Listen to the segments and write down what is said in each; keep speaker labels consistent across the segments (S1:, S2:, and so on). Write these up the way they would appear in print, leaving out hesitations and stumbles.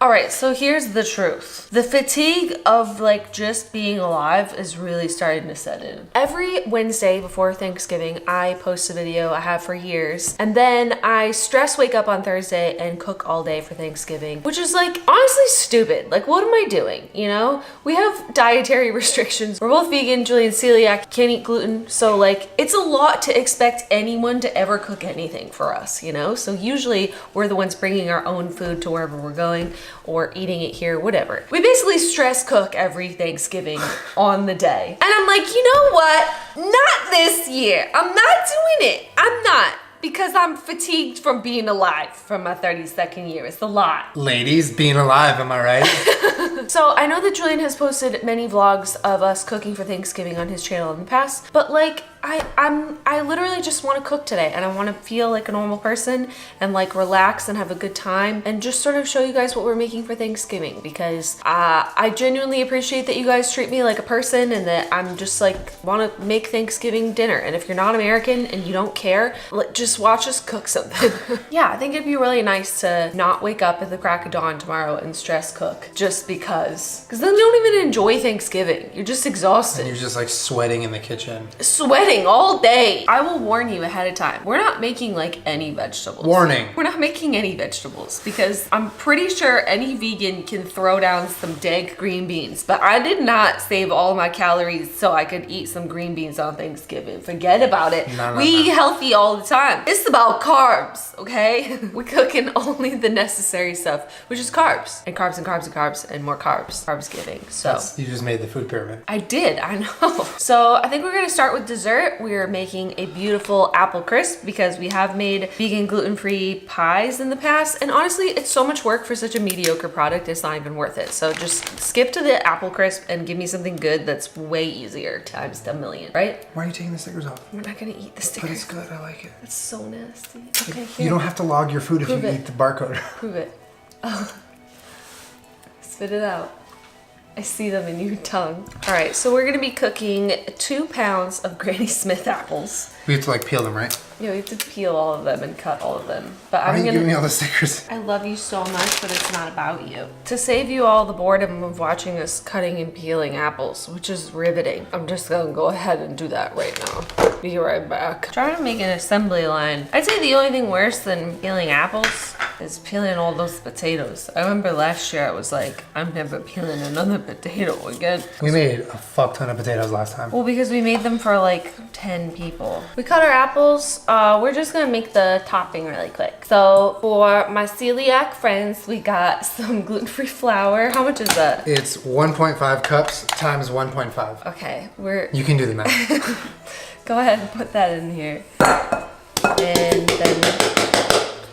S1: All right, so here's the truth. The fatigue of like just being alive is really starting to set in. Every Wednesday before Thanksgiving, I post a video I have for years. And then I wake up on Thursday and cook all day for Thanksgiving, which is like honestly stupid. Like, what am I doing? You know, we have dietary restrictions. We're both vegan, Julian's celiac, can't eat gluten. So like, it's a lot to expect anyone to ever cook anything for us, you know? So usually we're the ones bringing our own food to wherever we're going, or eating it here, whatever. We basically stress cook every Thanksgiving on the day. And I'm like, you know what? Not this year. I'm not doing it. I'm not. Because I'm fatigued from being alive from my 32nd year. It's a lot.
S2: Ladies, being alive, am I right?
S1: So I know that Julian has posted many vlogs of us cooking for Thanksgiving on his channel in the past, but like, I literally just want to cook today, and I want to feel like a normal person and like relax and have a good time and just sort of show you guys what we're making for Thanksgiving, because I genuinely appreciate that you guys treat me like a person and that I'm just like want to make Thanksgiving dinner. And if you're not American and you don't care, just watch us cook something. Yeah, I think it'd be really nice to not wake up at the crack of dawn tomorrow and stress cook just because then you don't even enjoy Thanksgiving. You're just exhausted.
S2: And you're just like sweating in the kitchen.
S1: Sweating all day. I will warn you ahead of time. We're not making like any vegetables.
S2: Warning.
S1: We're not making any vegetables because I'm pretty sure any vegan can throw down some dank green beans, but I did not save all my calories so I could eat some green beans on Thanksgiving. Forget about it. We eat healthy all the time. It's about carbs, okay? We're cooking only the necessary stuff, which is carbs and carbs and carbs and carbs and more carbs. Carbsgiving. So
S2: you just made the food pyramid.
S1: I did, I know. So I think we're gonna start with dessert. We're making a beautiful apple crisp because we have made vegan gluten-free pies in the past, and honestly it's so much work for such a mediocre product, it's not even worth it. So just skip to the apple crisp and give me something good that's way easier times a million, right?
S2: Why are you taking the stickers off?
S1: We're not gonna eat the stickers.
S2: But it's good, I like it.
S1: It's so nasty. Okay, here.
S2: You don't have to log your food if you eat the barcode.
S1: Prove it. Oh. Spit it out. I see them in your tongue. All right, so we're gonna be cooking 2 pounds of Granny Smith apples.
S2: We have to like peel them, right?
S1: Yeah, we have to peel all of them and cut all of them. But
S2: Why are you giving me all the stickers?
S1: I love you so much, but it's not about you. To save you all the boredom of watching us cutting and peeling apples, which is riveting, I'm just gonna go ahead and do that right now. Be right back. Trying to make an assembly line. I'd say the only thing worse than peeling apples is peeling all those potatoes. I remember last year I was like, I'm never peeling another potato again.
S2: We made a fuck ton of potatoes last time.
S1: Well, because we made them for like 10 people. We cut our apples. We're just gonna make the topping really quick. So for my celiac friends, we got some gluten-free flour. How much is that?
S2: It's 1.5 cups times 1.5.
S1: Okay,
S2: You can do the math.
S1: Go ahead and put that in here. And then,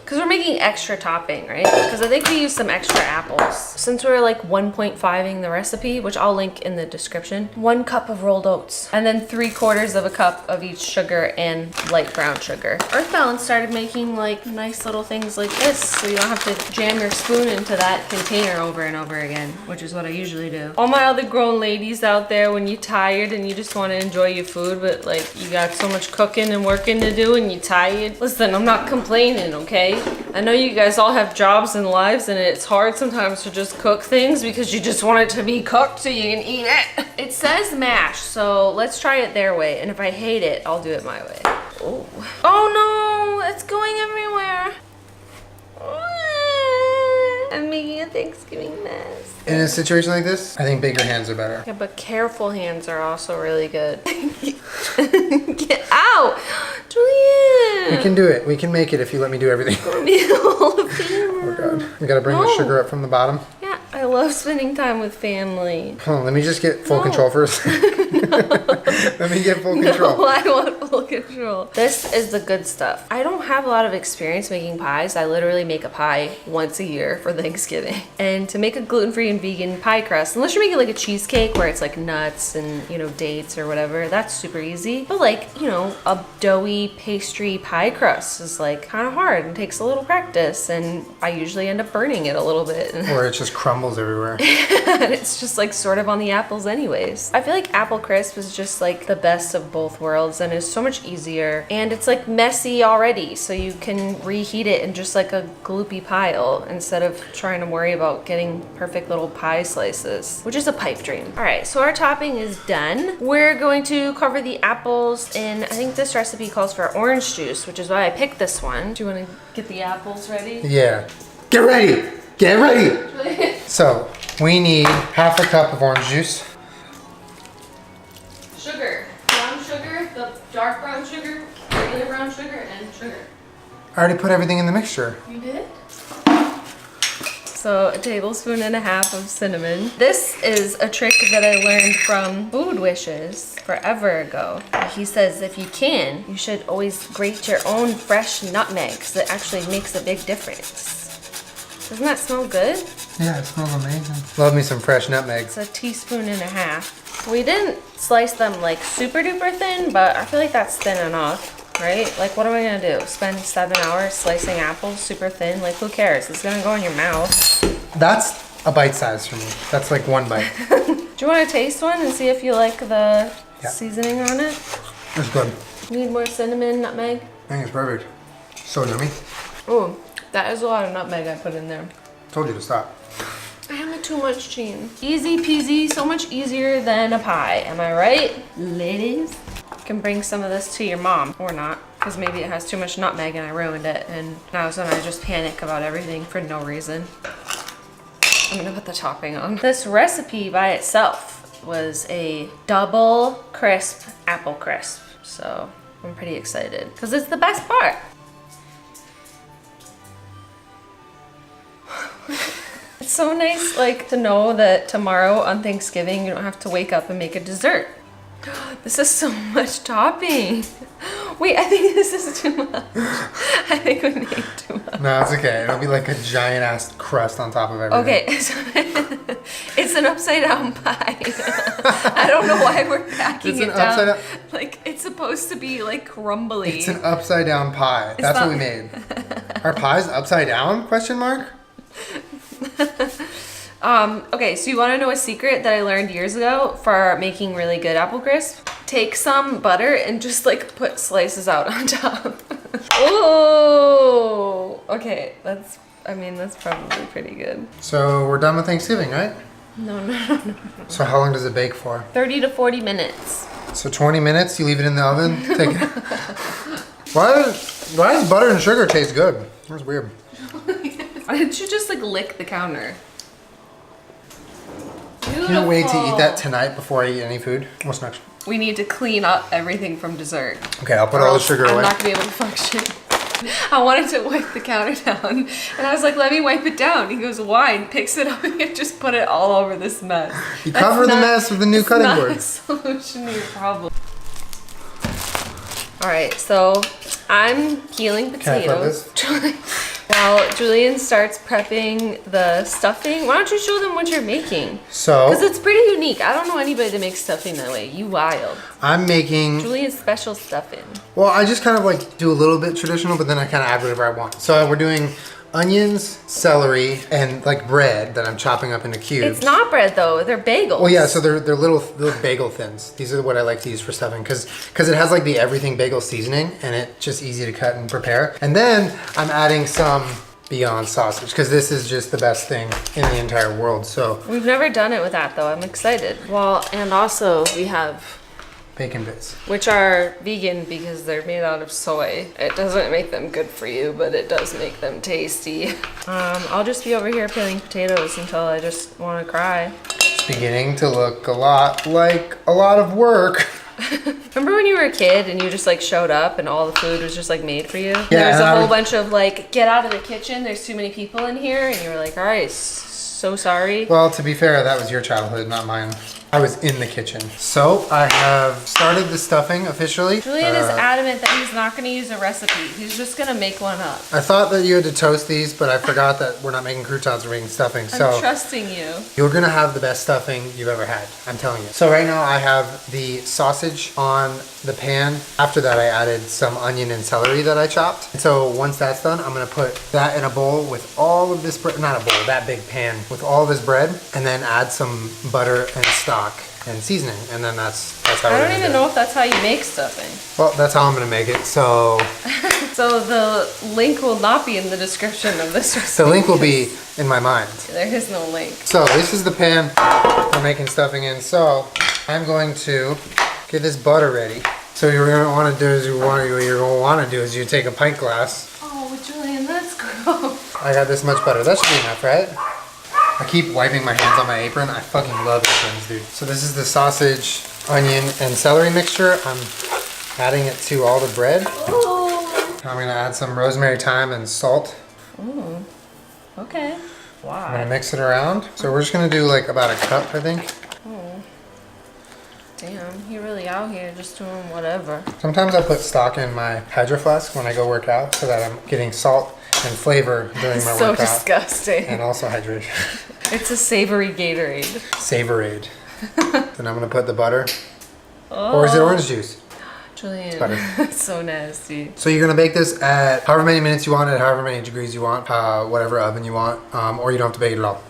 S1: because we're making extra topping, right? Because I think we used some extra apples. Since we're like 1.5ing the recipe, which I'll link in the description, 1 cup of rolled oats, and then 3/4 of a cup of each sugar and light brown sugar. Earth Balance started making like nice little things like this, so you don't have to jam your spoon into that container over and over again, which is what I usually do. All my other grown ladies out there, when you're tired and you just want to enjoy your food, but like you got so much cooking and working to do and you're tired, listen, I'm not complaining, okay? I know you guys all have jobs and lives, and it's hard sometimes to just cook things because you just want it to be cooked so you can eat it. It says mash, so let's try it their way, and if I hate it, I'll do it my way. Oh, oh no, it's going everywhere. I'm making a Thanksgiving mess.
S2: In a situation like this, I think bigger hands are better.
S1: Yeah, but careful hands are also really good. Get out! Julian!
S2: We can do it. We can make it if you let me do everything. Oh god. We gotta bring the sugar up from the bottom.
S1: Yeah, I love spending time with family.
S2: Hold on, let me just get full control first. Let me get full control.
S1: No, I want full control. This is the good stuff. I don't have a lot of experience making pies. I literally make a pie once a year for Thanksgiving. And to make a gluten-free and vegan pie crust, unless you're making like a cheesecake where it's like nuts and, you know, dates or whatever, that's super easy. But like, you know, a doughy pastry pie crust is like kind of hard and takes a little practice, and I usually end up burning it a little bit.
S2: Or it's just crumbling crumbles everywhere.
S1: And it's just like sort of on the apples anyways. I feel like apple crisp is just like the best of both worlds and is so much easier. And it's like messy already, so you can reheat it in just like a gloopy pile instead of trying to worry about getting perfect little pie slices, which is a pipe dream. All right, so our topping is done. We're going to cover the apples in, I think this recipe calls for orange juice, which is why I picked this one. Do you want to get the apples ready?
S2: Yeah. Get ready! Get ready! So, we need half a cup of orange juice.
S1: Sugar. Brown sugar, the dark brown sugar, regular brown sugar, and sugar.
S2: I already put everything in the mixture.
S1: You did? So a tablespoon and a half of cinnamon. This is a trick that I learned from Food Wishes forever ago. He says if you can, you should always grate your own fresh nutmeg because it actually makes a big difference. Doesn't that smell good?
S2: Yeah, it smells amazing. Love me some fresh nutmeg.
S1: It's a teaspoon and a half. We didn't slice them like super duper thin, but I feel like that's thin enough, right? Like what am I gonna do? Spend 7 hours slicing apples super thin? Like who cares? It's gonna go in your mouth.
S2: That's a bite size for me. That's like one bite.
S1: Do you want to taste one and see if you like the seasoning on it?
S2: It's good.
S1: Need more cinnamon, nutmeg?
S2: I think it's perfect. So yummy.
S1: Ooh, that is a lot of nutmeg I put in there.
S2: Told you to stop.
S1: I have too much cheese. Easy peasy, so much easier than a pie. Am I right, ladies? You can bring some of this to your mom, or not, because maybe it has too much nutmeg and I ruined it, and now so I just panic about everything for no reason. I'm gonna put the topping on. This recipe by itself was a double crisp apple crisp, so I'm pretty excited, because it's the best part. It's so nice, like, to know that tomorrow on Thanksgiving you don't have to wake up and make a dessert. This is so much topping. Wait, I think this is too much. I think we made too much.
S2: No, it's okay. It'll be like a giant ass crust on top of everything.
S1: Okay, so it's an upside down pie. I don't know why we're packing it down. Like, it's supposed to be like crumbly.
S2: It's an upside down pie. That's what we made. Our pie's upside down? Question mark?
S1: Okay, so you want to know a secret that I learned years ago for making really good apple crisp? Take some butter and just like put slices out on top. Oh, okay, that's probably pretty good.
S2: So we're done with Thanksgiving, right?
S1: No.
S2: So how long does it bake for?
S1: 30 to 40 minutes.
S2: So 20 minutes, you leave it in the oven? Take it. Why does butter and sugar taste good? That's weird.
S1: Why didn't you just like lick the counter?
S2: I can't wait to eat that tonight before I eat any food. What's next?
S1: We need to clean up everything from dessert.
S2: Okay, I'll put all the sugar away.
S1: I'm not gonna be able to function. I wanted to wipe the counter down, and I was like, let me wipe it down. He goes, why? And picks it up and just put it all over this mess.
S2: You cover the mess with the new cutting board.
S1: That's not a solution to your problem. All right, so I'm peeling potatoes. While Julian starts prepping the stuffing, why don't you show them what you're making?
S2: So,
S1: because it's pretty unique. I don't know anybody that makes stuffing that way. You wild.
S2: I'm making
S1: Julian's special stuffing.
S2: Well, I just kind of like do a little bit traditional, but then I kind of add whatever I want. So we're doing onions, celery, and like bread that I'm chopping up into cubes.
S1: It's not bread though, they're bagels.
S2: Well, yeah, so they're little bagel thins. These are what I like to use for stuffing because it has like the everything bagel seasoning and it's just easy to cut and prepare. And then I'm adding some Beyond sausage because this is just the best thing in the entire world. So
S1: we've never done it with that though. I'm excited. Well, and also we have
S2: bacon bits,
S1: which are vegan because they're made out of soy. It doesn't make them good for you, but it does make them tasty. I'll just be over here peeling potatoes until I just want to cry.
S2: It's beginning to look a lot like a lot of work.
S1: Remember when you were a kid and you just like showed up and all the food was just like made for you?
S2: Yeah,
S1: There's a whole bunch of like, get out of the kitchen, there's too many people in here, and you were like, all right, so sorry.
S2: Well, to be fair, that was your childhood, not mine. I was in the kitchen. So I have started the stuffing officially.
S1: Julian is adamant that he's not gonna use a recipe. He's just gonna make one up.
S2: I thought that you had to toast these, but I forgot that we're not making croutons, we're making stuffing.
S1: I'm trusting you.
S2: You're gonna have the best stuffing you've ever had, I'm telling you. So right now I have the sausage on the pan. After that I added some onion and celery that I chopped. And so once that's done, I'm gonna put that in a bowl with all of this bread, not a bowl, that big pan with all of this bread, and then add some butter and stock and seasoning, and then that's how
S1: I don't even know if that's how you make stuffing.
S2: Well, that's how I'm gonna make it. So
S1: so the link will not be in the description of this recipe.
S2: the link will be in my mind.
S1: There is no link.
S2: So this is the pan we're making stuffing in. So I'm going to get this butter ready. So what you're gonna want to do is you take a pint glass.
S1: Oh, Julian, that's gross.
S2: I got this much butter. That should be enough, right? I keep wiping my hands on my apron. I fucking love aprons, dude. So this is the sausage, onion, and celery mixture. I'm adding it to all the bread.
S1: Ooh.
S2: I'm gonna add some rosemary, thyme, and salt.
S1: Ooh. Okay.
S2: I'm
S1: Why?
S2: gonna mix it around. So we're just gonna do like about a cup, I think.
S1: Oh. Damn, he really out here just doing whatever.
S2: Sometimes I put stock in my Hydro Flask when I go work out so that I'm getting salt and flavor during my
S1: So
S2: workout.
S1: disgusting.
S2: And also hydration.
S1: It's a savory Gatorade.
S2: Savorade. Then I'm gonna put the butter.
S1: Oh.
S2: Or is it orange juice?
S1: Julian,
S2: butter.
S1: that's so nasty.
S2: So you're gonna bake this at however many minutes you want, at however many degrees you want, whatever oven you want, or you don't have to bake it at all.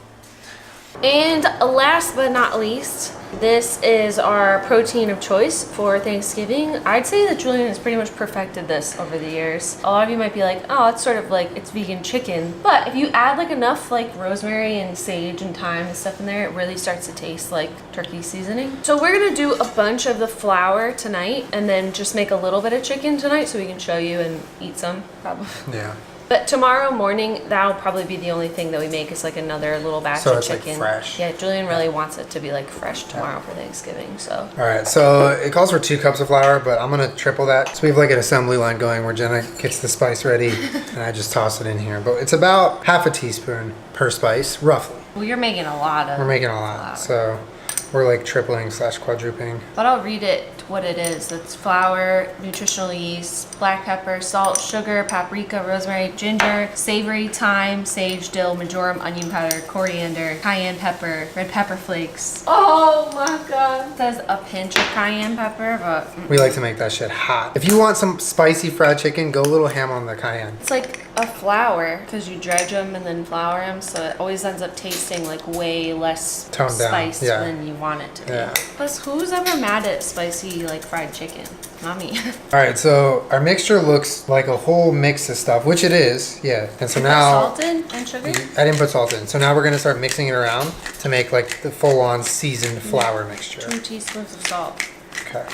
S1: And last but not least, this is our protein of choice for Thanksgiving. I'd say that Julian has pretty much perfected this over the years. A lot of you might be like, oh, it's sort of like, it's vegan chicken. But if you add like enough like rosemary and sage and thyme and stuff in there, it really starts to taste like turkey seasoning. So we're gonna do a bunch of the flour tonight and then just make a little bit of chicken tonight so we can show you and eat some, probably.
S2: Yeah.
S1: But tomorrow morning, that'll probably be the only thing that we make is like another little batch
S2: So
S1: of
S2: it's, like,
S1: chicken.
S2: fresh.
S1: Yeah, Julian really wants it to be like fresh tomorrow for Thanksgiving, so.
S2: All right, so it calls for 2 cups of flour, but I'm gonna triple that. So we have like an assembly line going where Jenna gets the spice ready and I just toss it in here. But it's about half a teaspoon per spice, roughly.
S1: Well, you're making a lot of
S2: We're making a lot, so we're like tripling / quadrupling.
S1: But I'll read it what it is. It's flour, nutritional yeast, black pepper, salt, sugar, paprika, rosemary, ginger, savory, thyme, sage, dill, marjoram, onion powder, coriander, cayenne pepper, red pepper flakes. Oh my god. It says a pinch of cayenne pepper, but
S2: We like to make that shit hot. If you want some spicy fried chicken, go a little ham on the cayenne.
S1: it's like a flour because you dredge them and then flour them, so it always ends up tasting like way less
S2: Toned down,
S1: spiced
S2: yeah.
S1: than you want it to be.
S2: Yeah.
S1: Plus, who's ever mad at spicy like fried chicken? Not me.
S2: All right, so our mixture looks like a whole mix of stuff, which it is, yeah. And so now,
S1: Salt in and sugar?
S2: I didn't put salt in. So now we're gonna start mixing it around to make like the full-on seasoned flour mixture.
S1: 2 teaspoons of salt.
S2: Okay.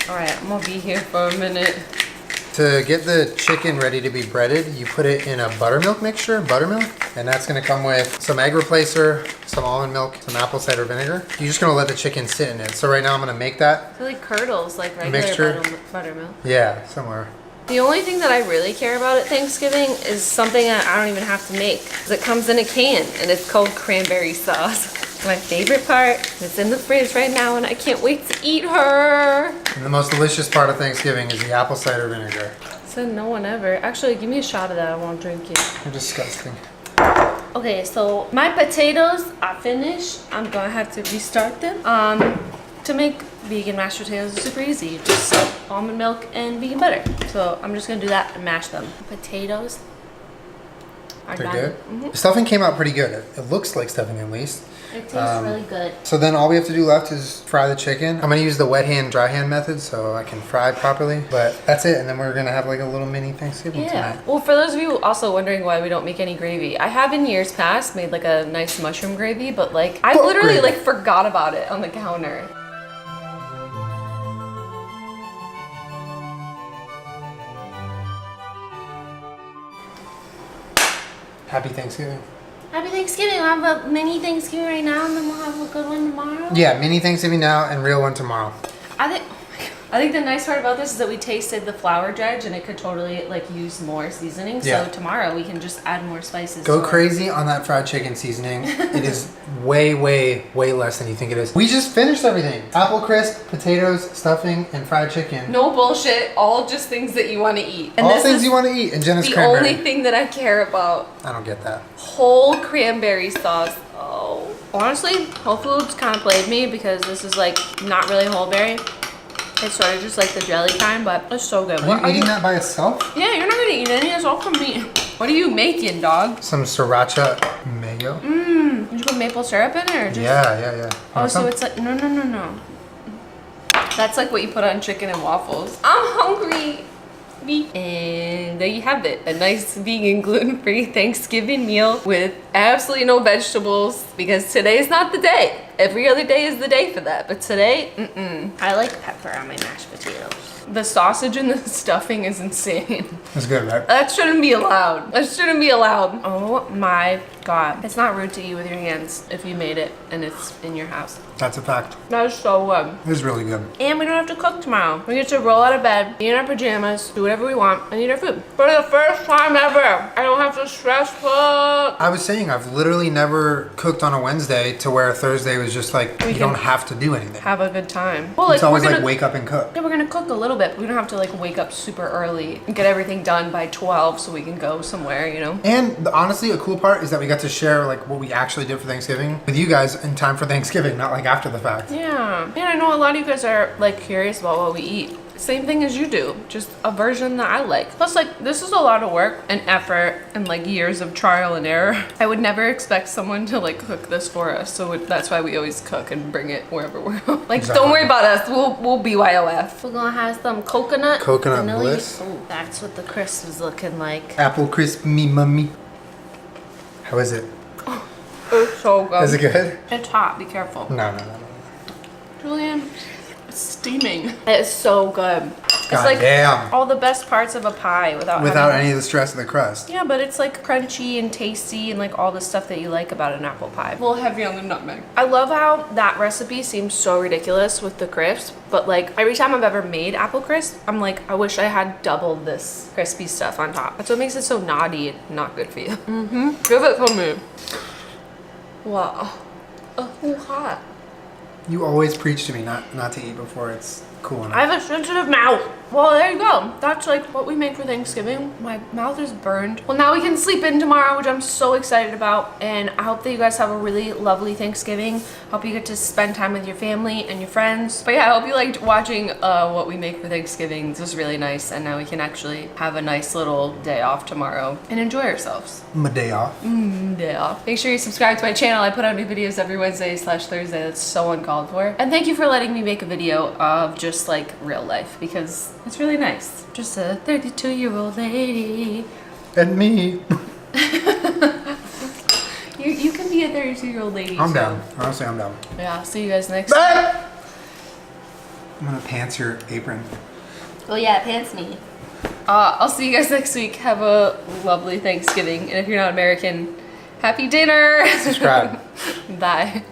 S1: All right, I'm gonna be here for a minute.
S2: To get the chicken ready to be breaded, you put it in a buttermilk mixture, and that's gonna come with some egg replacer, some almond milk, some apple cider vinegar. You're just gonna let the chicken sit in it. So right now I'm gonna make that.
S1: It like curdles like regular
S2: Mixture.
S1: buttermilk.
S2: Yeah, somewhere.
S1: The only thing that I really care about at Thanksgiving is something that I don't even have to make. 'Cause it comes in a can and it's called cranberry sauce. My favorite part. It's in the fridge right now and I can't wait to eat her.
S2: And the most delicious part of Thanksgiving is the apple cider vinegar.
S1: Said no one ever. Actually, give me a shot of that. I won't drink it.
S2: You're disgusting.
S1: Okay, so my potatoes are finished. I'm gonna have to restart them. To make vegan mashed potatoes is super easy. Just salt, almond milk, and vegan butter. So I'm just gonna do that and mash them. Potatoes are
S2: They're
S1: done.
S2: good? The stuffing came out pretty good. It looks like stuffing at least.
S1: It tastes really good.
S2: So then all we have to do left is fry the chicken. I'm gonna use the wet hand, dry hand method so I can fry properly. But that's it, and then we're gonna have like a little mini Thanksgiving
S1: Yeah.
S2: tonight.
S1: Well, for those of you also wondering why we don't make any gravy, I have in years past made like a nice mushroom gravy, but like I
S2: What
S1: literally
S2: gravy?
S1: like forgot about it on the counter.
S2: Happy Thanksgiving.
S1: Happy Thanksgiving. We'll have a mini Thanksgiving right now and then we'll have a good one tomorrow.
S2: Yeah, mini Thanksgiving now and real one tomorrow.
S1: I think, oh my God. I think the nice part about this is that we tasted the flour dredge and it could totally like use more seasoning.
S2: Yeah.
S1: So tomorrow we can just add more spices.
S2: Go crazy on that fried chicken seasoning. It is way, way, way less than you think it is. We just finished everything. Apple crisp, potatoes, stuffing, and fried chicken.
S1: No bullshit. All just things that you want to eat. And
S2: All
S1: this
S2: things
S1: is
S2: you want to eat. And Jenna's
S1: the
S2: cranberry.
S1: only thing that I care about.
S2: I don't get that.
S1: Whole cranberry sauce. Oh. Honestly, Whole Foods kind of played me because this is like not really whole berry. It's sort of just like the jelly kind, but it's so good.
S2: Are you eating that by itself?
S1: Yeah, you're not gonna eat any. It's all from me. What are you making, dog?
S2: Some sriracha mayo.
S1: Did you put maple syrup in it or just?
S2: Yeah.
S1: Oh, so it's like, no. That's like what you put on chicken and waffles. I'm hungry. And there you have it. A nice vegan gluten-free Thanksgiving meal with absolutely no vegetables because today's not the day. Every other day is the day for that. But today, I like pepper on my mashed potatoes. The sausage and the stuffing is insane.
S2: It's good, right?
S1: That shouldn't be allowed. That shouldn't be allowed. Oh my God. It's not rude to eat with your hands if you made it and it's in your house.
S2: That's a fact.
S1: That is so good.
S2: It is really good.
S1: And we don't have to cook tomorrow. We get to roll out of bed, be in our pajamas, do whatever we want, and eat our food. For the first time ever, I don't have to stress cook.
S2: I was saying, I've literally never cooked on a Wednesday to where Thursday was just like, you don't have to do anything.
S1: Have a good time. Well, like,
S2: It's always
S1: we're gonna,
S2: like wake up and cook.
S1: yeah, we're gonna cook a little bit, but we don't have to like wake up super early and get everything done by 12 so we can go somewhere, you know?
S2: And honestly, a cool part is that we got to share like what we actually did for Thanksgiving with you guys in time for Thanksgiving, not like after the fact.
S1: Yeah. And I know a lot of you guys are like curious about what we eat. Same thing as you do, just a version that I like. Plus, like, this is a lot of work and effort and like years of trial and error. I would never expect someone to like cook this for us, so that's why we always cook and bring it wherever we're like.
S2: Exactly.
S1: Don't worry about us. We'll BYOF. We're gonna have some coconut vanilla.
S2: Bliss.
S1: Oh, that's what the crisp is looking like.
S2: Apple crisp me mummy. How is it?
S1: It's so good.
S2: Is it good?
S1: It's hot. Be careful.
S2: No.
S1: Julian, it's steaming. It's so good. It's
S2: God
S1: like
S2: damn.
S1: all the best parts of a pie without having,
S2: any of the stress of the crust.
S1: yeah, but it's like crunchy and tasty and like all the stuff that you like about an apple pie. A little heavy on the nutmeg. I love how that recipe seems so ridiculous with the crisp, but like every time I've ever made apple crisp, I'm like, I wish I had double this crispy stuff on top. That's what makes it so naughty and not good for you. Give it to me. Wow. Oh, hot.
S2: You always preach to me not to eat before it's cool enough.
S1: I have a sensitive mouth. Well, there you go. That's like what we make for Thanksgiving. My mouth is burned. Well, now we can sleep in tomorrow, which I'm so excited about. And I hope that you guys have a really lovely Thanksgiving. Hope you get to spend time with your family and your friends. But yeah, I hope you liked watching what we make for Thanksgiving. This was really nice. And now we can actually have a nice little day off tomorrow and enjoy ourselves.
S2: My day off.
S1: Day off. Make sure you subscribe to my channel. I put out new videos every Wednesday/Thursday. That's so uncalled for. And thank you for letting me make a video of just like real life because it's really nice. Just a 32-year-old lady.
S2: And me.
S1: You can be a 32-year-old lady.
S2: I'm
S1: too.
S2: down. Honestly, I'm down.
S1: Yeah, see you guys next time.
S2: Ah! I'm gonna pants your apron.
S1: Oh yeah, pants me. I'll see you guys next week. Have a lovely Thanksgiving. And if you're not American, happy dinner.
S2: Subscribe.
S1: Bye.